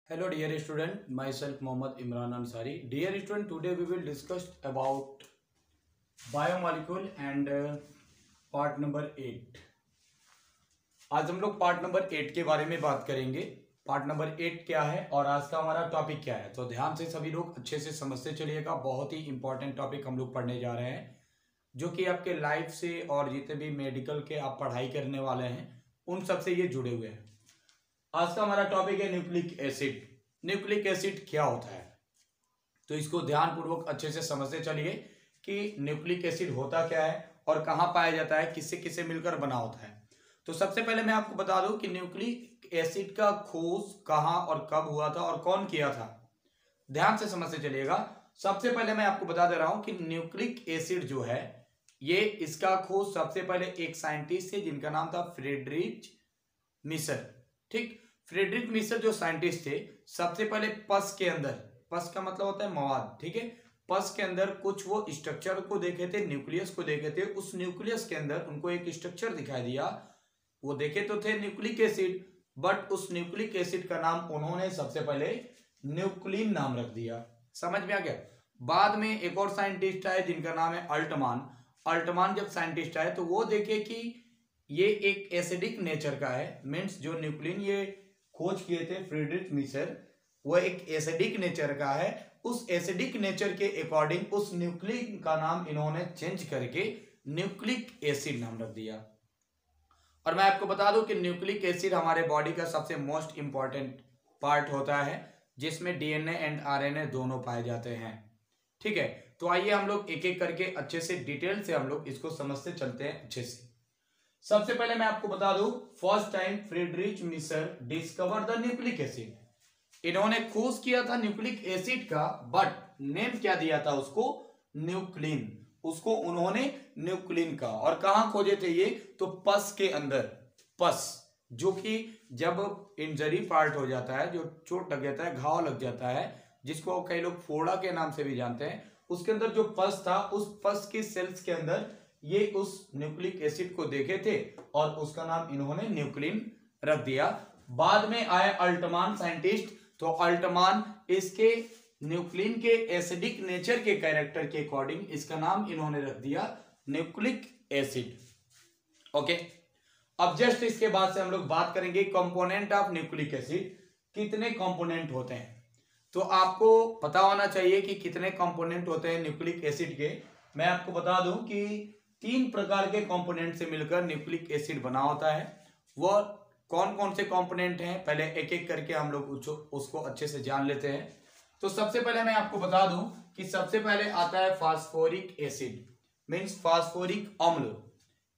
Hello dear student, myself Mohammad Imran Ansari. Dear student, today we will discuss about biomolecule and part number 8. आज हम लोग part number 8 के बारे में बात करेंगे। पार्ट नंबर 8 क्या है और आज का हमारा टॉपिक क्या है, तो ध्यान से सभी लोग अच्छे से समझते चलिएगा। बहुत ही इंपॉर्टेंट टॉपिक हम लोग पढ़ने जा रहे हैं, जो कि आपके लाइफ से और जितने भी मेडिकल के आप पढ़ाई करने वाले हैं उन सब से ये जुड़े हुए हैं। आज का हमारा टॉपिक है न्यूक्लिक एसिड। न्यूक्लिक एसिड क्या होता है, तो इसको ध्यानपूर्वक अच्छे से समझते चलिए कि न्यूक्लिक एसिड होता क्या है और कहाँ पाया जाता है, किससे किससे मिलकर बना होता है। तो सबसे पहले मैं आपको बता दूं कि न्यूक्लिक एसिड का खोज कहाँ और कब हुआ था और कौन किया था। ध्यान से समझते चलिएगा। सबसे पहले मैं आपको बता दे रहा हूं कि न्यूक्लिक एसिड जो है ये इसका खोज सबसे पहले एक साइंटिस्ट थे जिनका नाम था फ्रेडरिक मिसर। ठीक, फ्रेडरिक मिसर जो साइंटिस्ट थे, सबसे पहले पस के अंदर, पस का मतलब होता है मवाद, ठीक है, पस के अंदर कुछ वो स्ट्रक्चर को देखे थे, न्यूक्लियस को देखे थे। उस न्यूक्लियस के अंदर उनको एक स्ट्रक्चर दिखाई दिया। वो देखे तो थे न्यूक्लिक एसिड, बट उस न्यूक्लिक एसिड का नाम उन्होंने सबसे पहले न्यूक्लिन नाम रख दिया। समझ में आ गया। बाद में एक और साइंटिस्ट आए जिनका नाम है अल्टमान। अल्टमान जब साइंटिस्ट आए तो वो देखे कि ये एक एसिडिक नेचर का है, मीन्स जो न्यूक्लिन ये खोज किए थे फ्रेडरिक मिसर, वो एक एसिडिक नेचर का है। उस एसिडिक नेचर के अकॉर्डिंग उस न्यूक्लिन का नाम इन्होंने चेंज करके न्यूक्लिक एसिड नाम रख दिया। और मैं आपको बता दूं कि न्यूक्लिक एसिड हमारे बॉडी का सबसे मोस्ट इंपॉर्टेंट पार्ट होता है, जिसमें डीएनए एंड आरएनए दोनों पाए जाते हैं। ठीक है, तो आइए हम लोग एक एक करके अच्छे से डिटेल से हम लोग इसको समझते चलते हैं अच्छे से। सबसे पहले मैं आपको बता दूं, first time Frederick Misar discover the nucleic acid. इन्होंने खोज किया था न्यूक्लिक एसिड का, बट नेम क्या दिया था उसको, न्यूक्लिन। उसको उन्होंने न्यूक्लिन का, और कहां खोजे थे ये, तो पस के अंदर। पस जो कि जब इंजरी पार्ट हो जाता है, जो चोट लग जाता है, घाव लग जाता है, जिसको कई लोग फोड़ा के नाम से भी जानते हैं, उसके अंदर जो पस था, उस पस की सेल्स के अंदर ये उस न्यूक्लिक एसिड को देखे थे और उसका नाम इन्होंने न्यूक्लिन रख दिया। बाद में आए अल्टमान साइंटिस्ट, तो अल्टमान इसके न्यूक्लिन के एसिडिक नेचर के कैरेक्टर के अकॉर्डिंग इसका नाम इन्होंने रख दिया न्यूक्लिक एसिड। ओके, अब जस्ट इसके बाद से हम लोग बात करेंगे कंपोनेंट ऑफ न्यूक्लिक एसिड। कितने कंपोनेंट होते हैं, तो आपको पता होना चाहिए कि कितने कंपोनेंट होते हैं न्यूक्लिक एसिड के। मैं आपको बता दूं कि 3 प्रकार के कंपोनेंट से मिलकर न्यूक्लिक एसिड बना होता है। वो कौन कौन से कंपोनेंट हैं, पहले एक एक करके हम लोग उसको अच्छे से जान लेते हैं। तो सबसे पहले मैं आपको बता दूं कि सबसे पहले आता है फास्फोरिक एसिड, मींस फास्फोरिक अम्ल।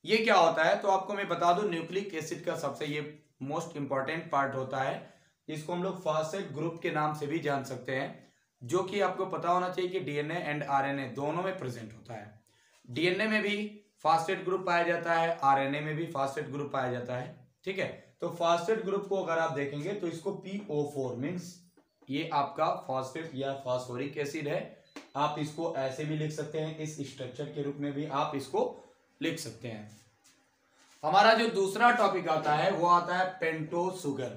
ये क्या होता है, तो आपको मैं बता दूं, न्यूक्लिक एसिड का सबसे ये मोस्ट इंपॉर्टेंट पार्ट होता है, जिसको हम लोग फास्फेट ग्रुप के नाम से भी जान सकते हैं, जो कि आपको पता होना चाहिए कि डीएनए एंड आरएनए दोनों में प्रेजेंट होता है। डीएनए में भी फास्फेट ग्रुप पाया जाता है, आरएनए में भी फास्फेट ग्रुप पाया जाता है। ठीक है, तो फास्फेट ग्रुप को अगर आप देखेंगे तो इसको PO4 मींस ये आपका फास्फेट या फास्फोरिक एसिड है। आप इसको ऐसे भी लिख सकते हैं, इस स्ट्रक्चर के रूप में भी आप इसको लिख सकते हैं। हमारा जो दूसरा टॉपिक आता है वो आता है पेंटोस शुगर।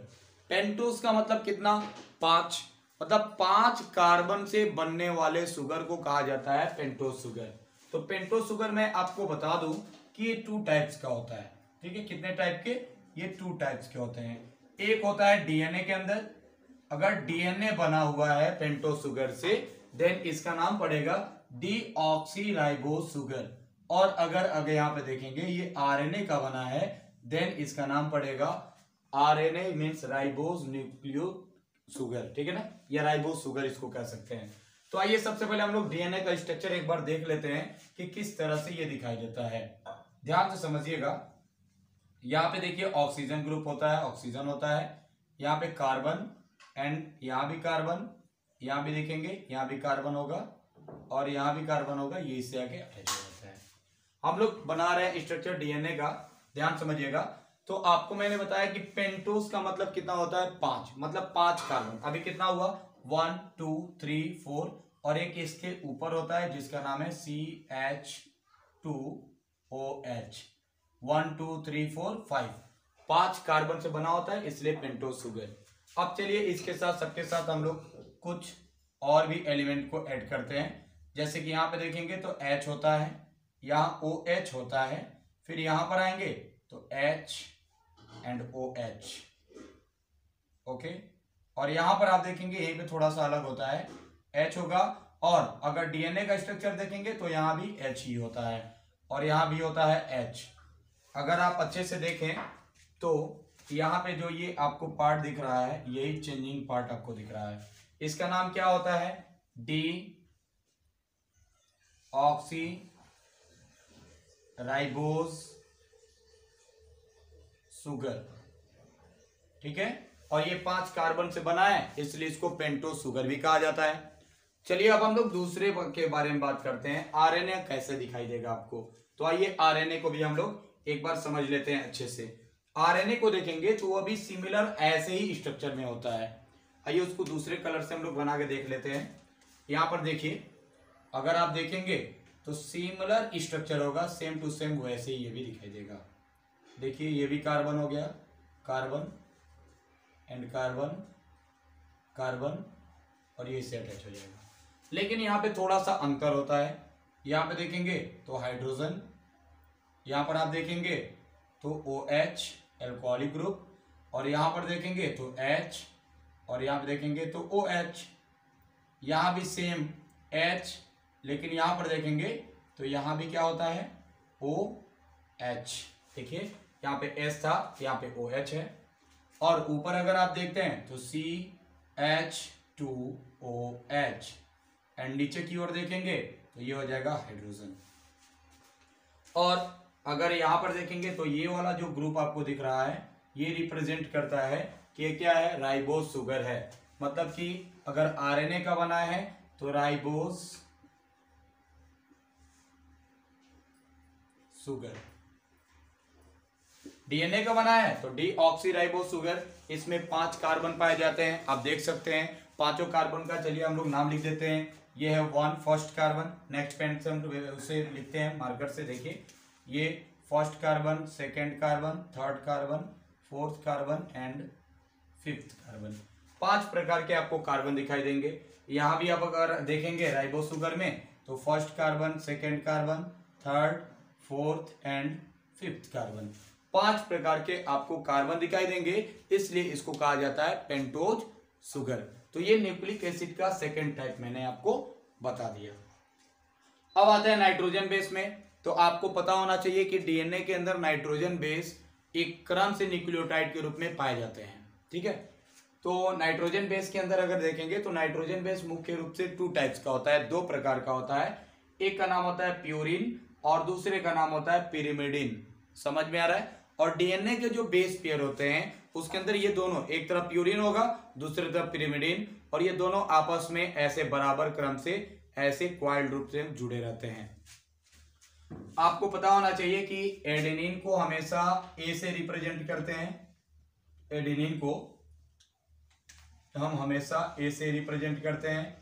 पेंटोस का मतलब कितना, 5, मतलब 5 कार्बन से बनने वाले शुगर को कहा जाता है पेंटोस शुगर। तो पेंटोस शुगर में आपको बता दूं कि ये 2 टाइप्स का होता है। ठीक है, कितने टाइप के, ये 2 टाइप्स के होते हैं। एक होता है डीएनए के अंदर, अगर डीएनए बना हुआ है पेंटोस शुगर से, देन इसका नाम पड़ेगा डीऑक्सीराइबोस शुगर। और अगर यहाँ पे देखेंगे ये आरएनए का बना है, देन इसका नाम पड़ेगा RNA means ribose nucleo sugar. ठीक है ना, या राइबोस शुगर इसको कह सकते हैं। तो आइए सबसे पहले हम लोग डीएनए का स्ट्रक्चर एक बार देख लेते हैं कि किस तरह से ये दिखाई देता है। ध्यान से समझिएगा। यहाँ पे देखिए ऑक्सीजन ग्रुप होता है, ऑक्सीजन होता है, यहाँ पे कार्बन, एंड यहाँ भी कार्बन, यहाँ भी देखेंगे यहाँ भी कार्बन होगा और यहाँ भी कार्बन होगा, ये इससे आगे अटैच हो जाता है। हम लोग बना रहे हैं स्ट्रक्चर डीएनए का, ध्यान समझिएगा। तो आपको मैंने बताया कि पेंटोस का मतलब कितना होता है, 5, मतलब 5 कार्बन। अभी कितना हुआ, 1 2 3 4, और एक इसके ऊपर होता है जिसका नाम है CH2OH। 1 2 3 4 5 कार्बन से बना होता है, इसलिए पेंटोस शुगर। अब चलिए इसके साथ सबके साथ हम लोग कुछ और भी एलिमेंट को ऐड करते हैं। जैसे कि यहाँ पे देखेंगे तो H होता है, यहाँ OH होता है, फिर यहां पर आएंगे तो H एंड OH, ओके। और यहां पर आप देखेंगे यहीं पे थोड़ा सा अलग होता है, H होगा। और अगर डीएनए का स्ट्रक्चर देखेंगे तो यहां भी H ही होता है और यहां भी होता है H। अगर आप अच्छे से देखें तो यहाँ पे जो ये आपको पार्ट दिख रहा है, यही चेंजिंग पार्ट आपको दिख रहा है, इसका नाम क्या होता है? डी ऑक्सी राइबोज सुगर, ठीक है। और ये 5 कार्बन से बना है, इसलिए इसको पेंटोज सुगर भी कहा जाता है। चलिए अब हम लोग दूसरे के बारे में बात करते हैं, आरएनए कैसे दिखाई देगा आपको। तो आइए आरएनए को भी हम लोग एक बार समझ लेते हैं अच्छे से। आरएनए को देखेंगे तो वो भी सिमिलर ऐसे ही स्ट्रक्चर में होता है। आइए उसको दूसरे कलर से हम लोग बना के देख लेते हैं। यहां पर देखिए, अगर आप देखेंगे तो सिमिलर स्ट्रक्चर होगा, सेम टू सेम वैसे ही ये भी दिखाई देगा। देखिए ये भी कार्बन हो गया, कार्बन एंड कार्बन, कार्बन, और ये इससे अटैच हो जाएगा। लेकिन यहाँ पे थोड़ा सा अंतर होता है। यहाँ पे देखेंगे तो हाइड्रोजन, यहाँ पर आप देखेंगे तो OH एल्कोहलिक ग्रुप, और यहाँ पर देखेंगे तो H, और यहाँ पे देखेंगे तो OH। यहाँ भी सेम H, लेकिन यहाँ पर देखेंगे तो यहाँ भी क्या होता है? OH। देखिए यहाँ पे S था, यहाँ पे OH है। और ऊपर अगर आप देखते हैं तो CH2OH, एंड नीचे की ओर देखेंगे तो ये हो जाएगा हाइड्रोजन। और अगर यहां पर देखेंगे तो ये वाला जो ग्रुप आपको दिख रहा है, ये रिप्रेजेंट करता है कि क्या है? राइबोज सुगर है। मतलब कि अगर आरएनए का बना है तो राइबोज सुगर, डीएनए का बना है तो डीऑक्सीराइबोज सुगर। इसमें 5 कार्बन पाए जाते हैं, आप देख सकते हैं। पांचों कार्बन का चलिए हम लोग नाम लिख देते हैं। ये है 1 फर्स्ट कार्बन, नेक्स्ट पेन से हम उसे लिखते हैं मार्कर से। देखिए ये first carbon, second carbon, third carbon, fourth carbon and fifth carbon. 5 प्रकार के आपको कार्बन दिखाई देंगे। यहाँ भी आप अगर देखेंगे राइबोज सुगर में तो first carbon, second carbon, third, fourth and fifth carbon, 5 प्रकार के आपको कार्बन दिखाई देंगे, इसलिए इसको कहा जाता है पेंटोज सुगर। तो ये न्यूक्लिक एसिड का सेकेंड टाइप मैंने आपको बता दिया। अब आते हैं नाइट्रोजन बेस में। तो आपको पता होना चाहिए कि डीएनए के अंदर नाइट्रोजन बेस एक क्रम से न्यूक्लियोटाइड के रूप में पाए जाते हैं, ठीक है। तो नाइट्रोजन बेस के अंदर अगर देखेंगे तो नाइट्रोजन बेस मुख्य रूप से 2 टाइप्स का होता है, 2 प्रकार का होता है। एक का नाम होता है प्यूरिन और दूसरे का नाम होता है पिरिमिडिन। समझ में आ रहा है? और डीएनए के जो बेस पेयर होते हैं उसके अंदर ये दोनों, एक तरफ प्यूरिन होगा, दूसरी तरफ पिरिमिडिन, और ये दोनों आपस में ऐसे बराबर क्रम से ऐसे क्वाइल्ड रूप से जुड़े रहते हैं। आपको पता होना चाहिए कि एडेनिन को हमेशा ए से रिप्रेजेंट करते हैं। एडेनिन को हम हमेशा ए से रिप्रेजेंट करते हैं,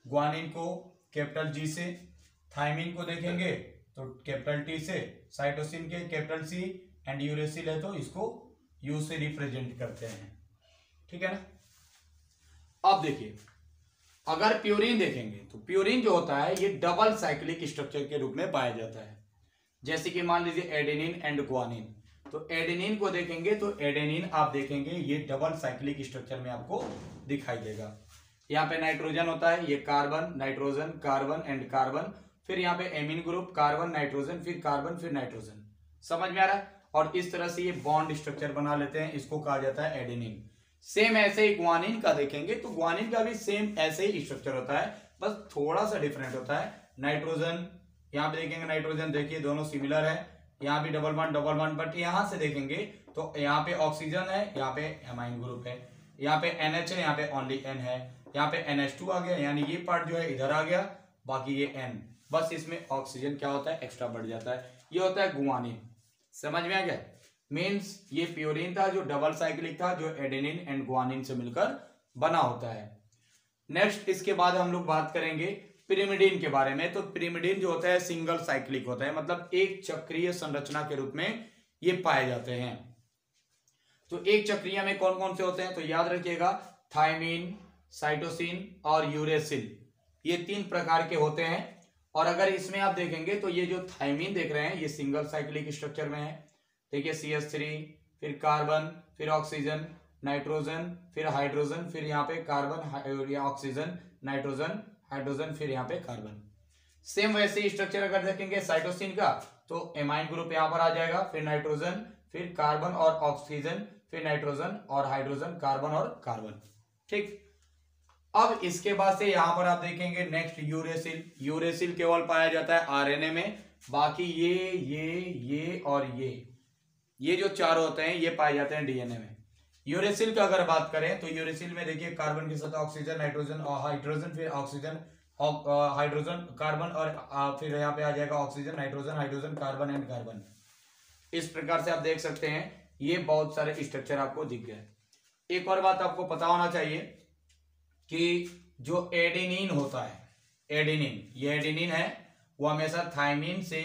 ग्वानिन को कैपिटल G से, थाइमिन को देखेंगे तो कैपिटल T से, साइटोसिन के कैपिटल C, एंड यूरेसिल है तो इसको U से रिप्रेजेंट करते हैं, ठीक है ना। अब देखिए अगर प्यूरिन देखेंगे तो प्यूरिन जो होता है ये डबल साइक्लिक स्ट्रक्चर के रूप में पाया जाता है। जैसे कि मान लीजिए एडेनिन एंड ग्वानिन, तो एडेनिन को देखेंगे तो एडेनिन आप देखेंगे ये डबल साइक्लिक स्ट्रक्चर में आपको दिखाई देगा। यहाँ पे नाइट्रोजन होता है, ये carbon, nitrogen, carbon and carbon, फिर यहाँ पे एमीन ग्रुप, कार्बन, नाइट्रोजन, फिर कार्बन, फिर नाइट्रोजन। समझ में आ रहा है? और इस तरह से ये बॉन्ड स्ट्रक्चर बना लेते हैं, इसको कहा जाता है एडेनिन। सेम ऐसे ही ग्वानिन का देखेंगे तो ग्वानिन का भी सेम ऐसे ही स्ट्रक्चर होता है, बस थोड़ा सा डिफरेंट होता है। नाइट्रोजन, यहाँ पे देखेंगे नाइट्रोजन, देखिए दोनों सिमिलर है, यहाँ भी डबल बॉन्ड, बट यहाँ से देखेंगे तो यहाँ पे ऑक्सीजन है, यहाँ पे एमाइन ग्रुप है, यहाँ पे NH है, यहाँ पे ओनली N है, यहाँ पे NH2 आ गया, यानी ये पार्ट जो है इधर आ गया, बाकी ये N, बस इसमें ऑक्सीजन क्या होता है? एक्स्ट्रा बढ़ जाता है। ये होता है गुआनिन। समझ में आ गया? मीन्स ये प्यूरिन था जो डबल साइक्लिक था, जो एडेनिन एंड ग्वानिन से मिलकर बना होता है। नेक्स्ट इसके बाद हम लोग बात करेंगे पिरिमिडिन के बारे में। तो पिरिमिडिन जो होता है सिंगल साइक्लिक होता है, मतलब एक चक्रीय संरचना के रूप में ये पाए जाते हैं। तो एक चक्रीय में कौन कौन से होते हैं, तो याद रखिएगा थायमीन, साइटोसिन और यूरेसिल, ये 3 प्रकार के होते हैं। और अगर इसमें आप देखेंगे तो ये जो थायमीन देख रहे हैं ये सिंगल साइक्लिक स्ट्रक्चर में है। देखिए CH3, फिर कार्बन, फिर ऑक्सीजन, नाइट्रोजन, फिर हाइड्रोजन, फिर यहाँ पे कार्बन, ऑक्सीजन, नाइट्रोजन, हाइड्रोजन, फिर यहाँ पे कार्बन। सेम वैसे ही स्ट्रक्चर अगर देखेंगे साइटोसिन का तो एमाइन ग्रुप यहाँ पर आ जाएगा, फिर नाइट्रोजन, फिर कार्बन और ऑक्सीजन, फिर नाइट्रोजन और हाइड्रोजन, कार्बन और कार्बन। ठीक, अब इसके बाद से यहां पर आप देखेंगे नेक्स्ट यूरेसिल। यूरेसिल केवल पाया जाता है आरएनए में, बाकी ये और ये जो 4 होते हैं ये पाए जाते हैं डीएनए में। यूरेसिल का अगर बात करें तो यूरेसिल में देखिए कार्बन के साथ ऑक्सीजन, नाइट्रोजन और हाइड्रोजन, फिर ऑक्सीजन, हाइड्रोजन, कार्बन और फिर यहाँ पे आ जाएगा oxygen, nitrogen, hydrogen, carbon and carbon. इस प्रकार से आप देख सकते हैं ये बहुत सारे स्ट्रक्चर आपको दिख गए। एक और बात आपको पता होना चाहिए कि जो एडेनिन होता है, एडेनिन, ये एडेनिन है वो हमेशा थायमीन से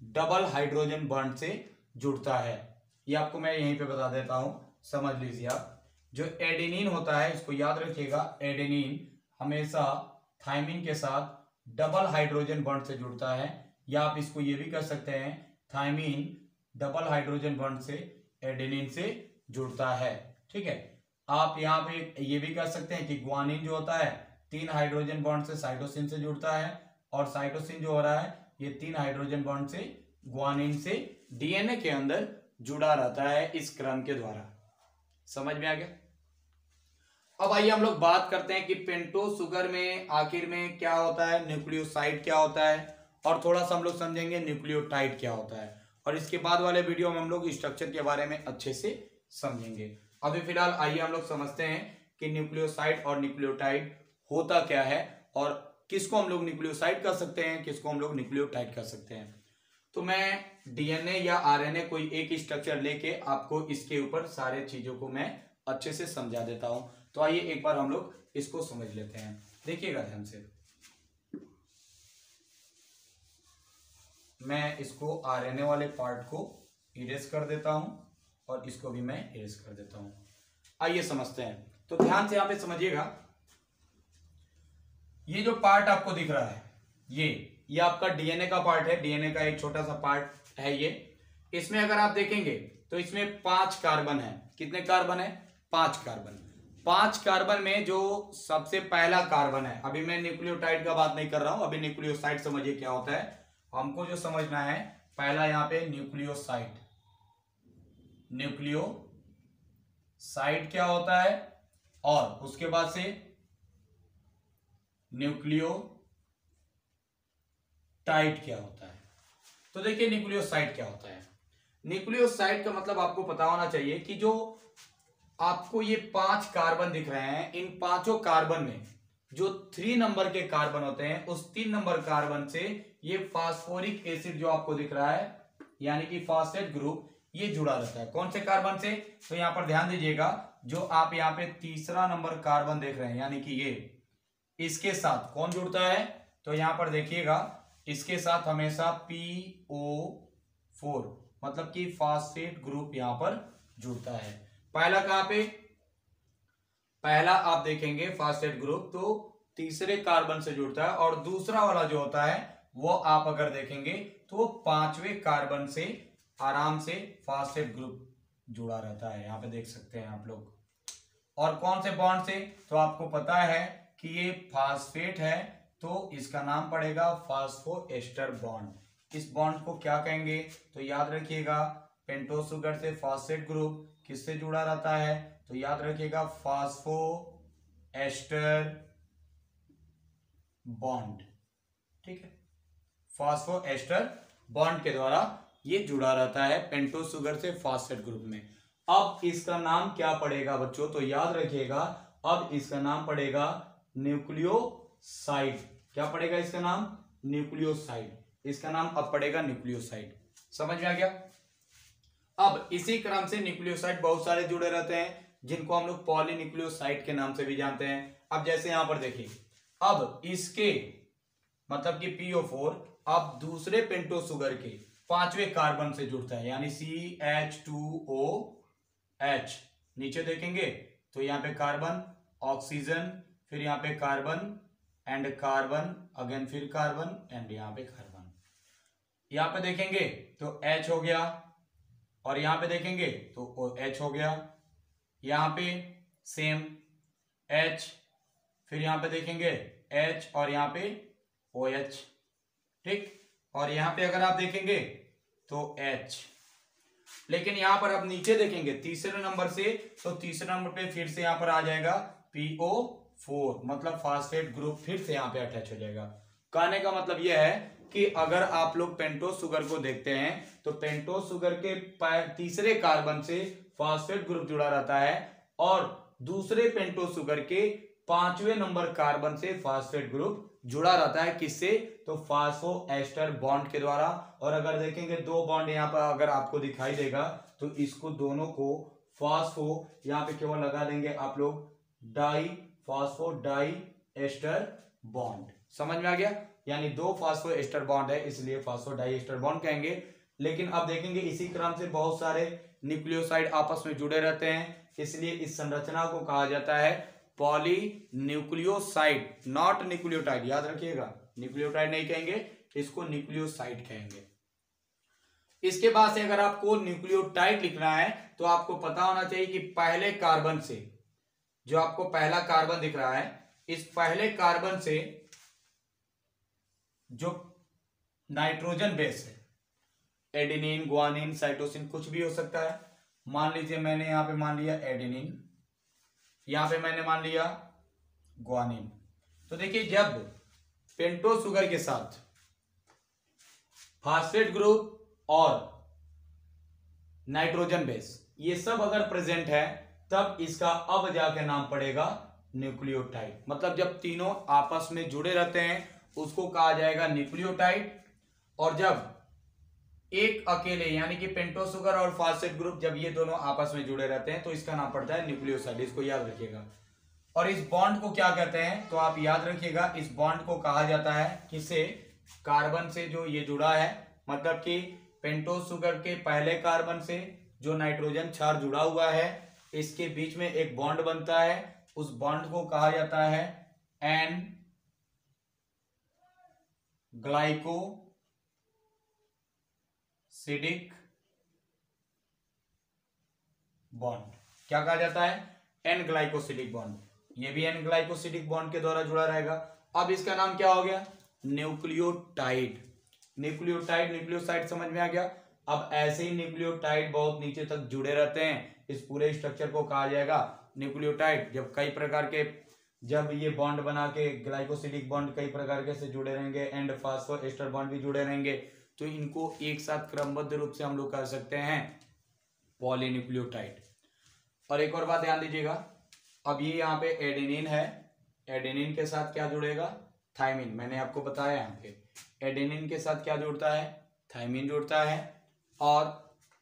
डबल हाइड्रोजन बॉन्ड से जुड़ता है। ये आपको मैं यहीं पे बता देता हूं, समझ लीजिए आप। जो एडेनिन होता है इसको याद रखिएगा, एडेनिन हमेशा थायमीन के साथ डबल हाइड्रोजन बॉन्ड से जुड़ता है, या आप इसको ये भी कह सकते हैं थायमीन डबल हाइड्रोजन बॉन्ड से एडेनिन से जुड़ता है। ठीक है, आप यहाँ पे ये भी कह सकते हैं कि ग्वानिन जो होता है 3 हाइड्रोजन बॉन्ड से साइटोसिन से जुड़ता है, और साइटोसिन जो हो रहा है ये 3 हाइड्रोजन बॉन्ड से ग्वानिन से डीएनए के अंदर जुड़ा रहता है इस क्रम के द्वारा। समझ में आ गया? अब आइए हम लोग बात करते हैं कि पेंटोज शुगर में आखिर में क्या होता है, न्यूक्लियोसाइड क्या होता है, और थोड़ा सा हम लोग समझेंगे न्यूक्लियोटाइड क्या होता है, और इसके बाद वाले वीडियो में हम लोग स्ट्रक्चर के बारे में अच्छे से समझेंगे। अभी फिलहाल आइए हम लोग समझते हैं कि न्यूक्लियोसाइड और न्यूक्लियोटाइड होता क्या है, और किसको हम लोग न्यूक्लियोसाइड कर सकते हैं, किसको हम लोग न्यूक्लियोटाइड कर सकते हैं। तो मैं डीएनए या आरएनए कोई एक स्ट्रक्चर लेके आपको इसके ऊपर सारे चीजों को मैं अच्छे से समझा देता हूं। तो आइए एक बार हम लोग इसको समझ लेते हैं, देखिएगा ध्यान से। मैं इसको आरएनए वाले पार्ट को इरेज कर देता हूं और इसको भी मैं इरेज कर देता हूं। आइए समझते हैं, तो ध्यान से यहां पे समझिएगा। ये जो पार्ट आपको दिख रहा है ये आपका डीएनए का पार्ट है, डीएनए का एक छोटा सा पार्ट है ये। इसमें अगर आप देखेंगे तो इसमें 5 कार्बन है। कितने कार्बन है? 5 कार्बन। 5 कार्बन में जो सबसे पहला कार्बन है, अभी मैं न्यूक्लियोटाइड का बात नहीं कर रहा हूं, अभी न्यूक्लियोसाइड समझिए क्या होता है। हमको जो समझना है पहला यहाँ पे न्यूक्लियोसाइड, न्यूक्लियोसाइड क्या होता है, और उसके बाद से न्यूक्लियोटाइड क्या होता है। तो देखिए न्यूक्लियोसाइड क्या होता है। न्यूक्लियोसाइड का मतलब आपको पता होना चाहिए कि जो आपको ये 5 कार्बन दिख रहे हैं, इन 5 कार्बन में जो 3 नंबर के कार्बन होते हैं, उस 3 नंबर कार्बन से ये फास्फोरिक एसिड जो आपको दिख रहा है यानी कि फास्फेट ग्रुप, ये जुड़ा रहता है। कौन से कार्बन से? तो यहां पर ध्यान दीजिएगा, जो आप यहाँ पे तीसरा नंबर कार्बन देख रहे हैं यानी कि ये, इसके साथ कौन जुड़ता है? तो यहां पर देखिएगा, इसके साथ हमेशा PO4 मतलब कि फास्फेट ग्रुप यहां पर जुड़ता है। पहला कहां पे? पहला आप देखेंगे फास्फेट ग्रुप तो तीसरे कार्बन से जुड़ता है, और दूसरा वाला जो होता है वो आप अगर देखेंगे तो 5वें कार्बन से आराम से फास्फेट ग्रुप जुड़ा रहता है। यहां पे देख सकते हैं आप लोग। और कौन से बॉन्ड से? तो आपको पता है कि ये फास्फेट है तो इसका नाम पड़ेगा फास्फोएस्टर बॉन्ड। इस बॉन्ड को क्या कहेंगे? तो याद रखिएगा, पेंटोज शुगर से फास्फेट ग्रुप किससे जुड़ा रहता है? तो याद रखिएगा फास्फोएस्टर बॉन्ड। ठीक है, फास्फोएस्टर बॉन्ड के द्वारा ये जुड़ा रहता है पेंटोज शुगर से फास्फेट ग्रुप में। अब इसका नाम क्या पड़ेगा बच्चों? तो याद रखिएगा, अब इसका नाम पड़ेगा न्यूक्लियोसाइड। क्या पड़ेगा इसका नाम? न्यूक्लियोसाइड। इसका नाम अब पड़ेगा न्यूक्लियोसाइड। समझ में आ गया? अब इसी क्रम से न्यूक्लियोसाइड बहुत सारे जुड़े रहते हैं जिनको हम लोग पॉलीन्यूक्लियोसाइड के नाम से भी जानते हैं। अब जैसे यहां पर देखिए, अब इसके मतलब कि PO4 अब दूसरे पेंटोज शुगर के 5वें कार्बन से जुड़ता है यानी CH2OH H। नीचे देखेंगे तो यहाँ पे कार्बन, ऑक्सीजन, फिर यहाँ पे कार्बन एंड कार्बन, अगेन फिर कार्बन एंड यहाँ पे कार्बन। यहाँ पे देखेंगे तो H हो गया और यहाँ पे देखेंगे तो H हो गया। यहाँ पे सेम H, फिर यहाँ पे देखेंगे H और यहाँ पे OH, ठीक। और यहाँ पे अगर आप देखेंगे तो H, लेकिन यहाँ पर आप नीचे देखेंगे तीसरे नंबर से, तो तीसरे नंबर पे फिर से यहाँ पर आ जाएगा PO4, मतलब फास्फेट ग्रुप फिर से यहाँ पे अटैच हो जाएगा। कहने का मतलब यह है कि अगर आप लोग पेंटोस शुगर को देखते हैं तो पेंटोस शुगर के तीसरे कार्बन से फास्फेट ग्रुप जुड़ा रहता है और दूसरे पेंटोस शुगर के 5वें नंबर कार्बन से फास्फेट ग्रुप जुड़ा रहता है। किससे? तो फास्फो एस्टर बॉन्ड के द्वारा। और अगर देखेंगे दो बॉन्ड यहाँ पर अगर आपको दिखाई देगा तो इसको दोनों को फास्फो यहाँ पे केवल लगा देंगे आप लोग di phospho di ester bond. समझ में आ गया? यानी दो फास्फो एस्टर बॉन्ड है इसलिए फास्फो डाई एस्टर बॉन्ड कहेंगे। लेकिन अब देखेंगे इसी क्रम से बहुत सारे न्यूक्लियोसाइड आपस में जुड़े रहते हैं, इसलिए इस संरचना को कहा जाता है पॉली न्यूक्लियोसाइड, नॉट न्यूक्लियोटाइड। याद रखिएगा, न्यूक्लियोटाइड नहीं कहेंगे, इसको न्यूक्लियोसाइड कहेंगे। इसके बाद से अगर आपको न्यूक्लियोटाइड लिखना है तो आपको पता होना चाहिए कि पहले कार्बन से, जो आपको पहला कार्बन दिख रहा है, इस पहले कार्बन से जो नाइट्रोजन बेस है, एडेनिन, ग्वानिन, साइटोसिन, कुछ भी हो सकता है। मान लीजिए मैंने यहां पे मान लिया एडेनिन, यहां पे मैंने मान लिया ग्वानिन। तो देखिए जब पेंटोस शुगर के साथ फास्फेट ग्रुप और नाइट्रोजन बेस ये सब अगर प्रेजेंट है तब इसका अब जाके नाम पड़ेगा न्यूक्लियोटाइड। मतलब जब तीनों आपस में जुड़े रहते हैं उसको कहा जाएगा न्यूक्लियोटाइड। और जब एक अकेले यानी कि पेंटोस शुगर और फास्फेट ग्रुप जब ये दोनों आपस में जुड़े रहते हैं तो इसका नाम पड़ता है न्यूक्लियोसाइड। इसको याद रखिएगा। और इस बॉन्ड को क्या कहते हैं तो आप याद रखिएगा, इस बॉन्ड को कहा जाता है किसे? कार्बन से जो ये जुड़ा है, मतलब कि पेंटोस शुगर के पहले कार्बन से जो नाइट्रोजन क्षार जुड़ा हुआ है इसके बीच में एक बॉन्ड बनता है, उस बॉन्ड को कहा जाता है एन ग्लाइकोसिडिक बॉन्ड। क्या कहा जाता है? N glycosidic bond. ये भी एन ग्लाइकोसिडिक बॉन्ड के द्वारा जुड़ा रहेगा। अब इसका नाम क्या हो गया? न्यूक्लियोटाइड। न्यूक्लियोटाइड, न्यूक्लियोसाइड समझ में आ गया। अब ऐसे ही न्यूक्लियोटाइड बहुत नीचे तक जुड़े रहते हैं, इस पूरे स्ट्रक्चर को कहा जाएगा न्यूक्लियोटाइड। जब कई प्रकार के जब ये बॉन्ड बना के ग्लाइकोसिडिक बॉन्ड कई प्रकार के से जुड़े रहेंगे एंड फास्फो एस्टर बॉन्ड भी जुड़े रहेंगे तो इनको एक साथ क्रमबद्ध रूप से हम लोग कह सकते हैं पॉलीन्यूक्लियोटाइड। और एक और बात ध्यान दीजिएगा, अब ये यहाँ पे एडेनिन है, एडेनिन के साथ क्या जुड़ेगा? थायमिन। मैंने आपको बताया यहाँ पे एडेनिन के साथ क्या जुड़ता है? थायमिन जुड़ता है। और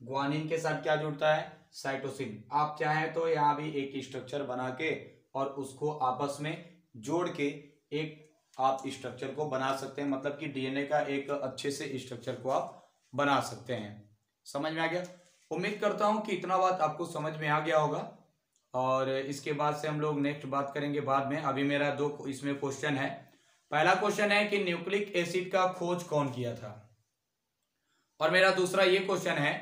ग्वानिन के साथ क्या जुड़ता है? साइटोसिन। आप चाहें तो यहाँ भी एक स्ट्रक्चर बना के और उसको आपस में जोड़ के एक आप स्ट्रक्चर को बना सकते हैं, मतलब कि डीएनए का एक अच्छे से स्ट्रक्चर को आप बना सकते हैं। समझ में आ गया? उम्मीद करता हूं कि इतना बात आपको समझ में आ गया होगा। और इसके बाद से हम लोग नेक्स्ट बात करेंगे बाद में। अभी मेरा दो इसमें क्वेश्चन है। पहला क्वेश्चन है कि न्यूक्लिक एसिड का खोज कौन किया था, और मेरा दूसरा ये क्वेश्चन है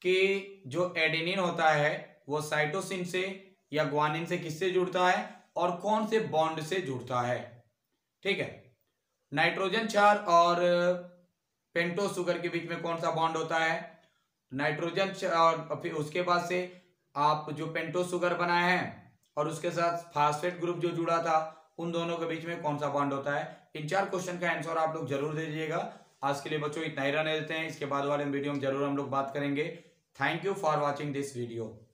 कि जो एडेनिन होता है वो साइटोसिन से या ग्वानिन से किससे जुड़ता है और कौन से बॉन्ड से जुड़ता है। ठीक है, नाइट्रोजन क्षार और पेंटोस शुगर के बीच में कौन सा बॉन्ड होता है? नाइट्रोजन और फिर उसके बाद से आप जो पेंटोस शुगर बनाए हैं और उसके साथ फास्फेट ग्रुप जो जुड़ा था उन दोनों के बीच में कौन सा बॉन्ड होता है? इन चार क्वेश्चन का आंसर आप लोग जरूर दे दीजिएगा। आज के लिए बच्चों इतना ही रहने देते हैं, इसके बाद वाले वीडियो में जरूर हम लोग बात करेंगे। Thank you for watching this video.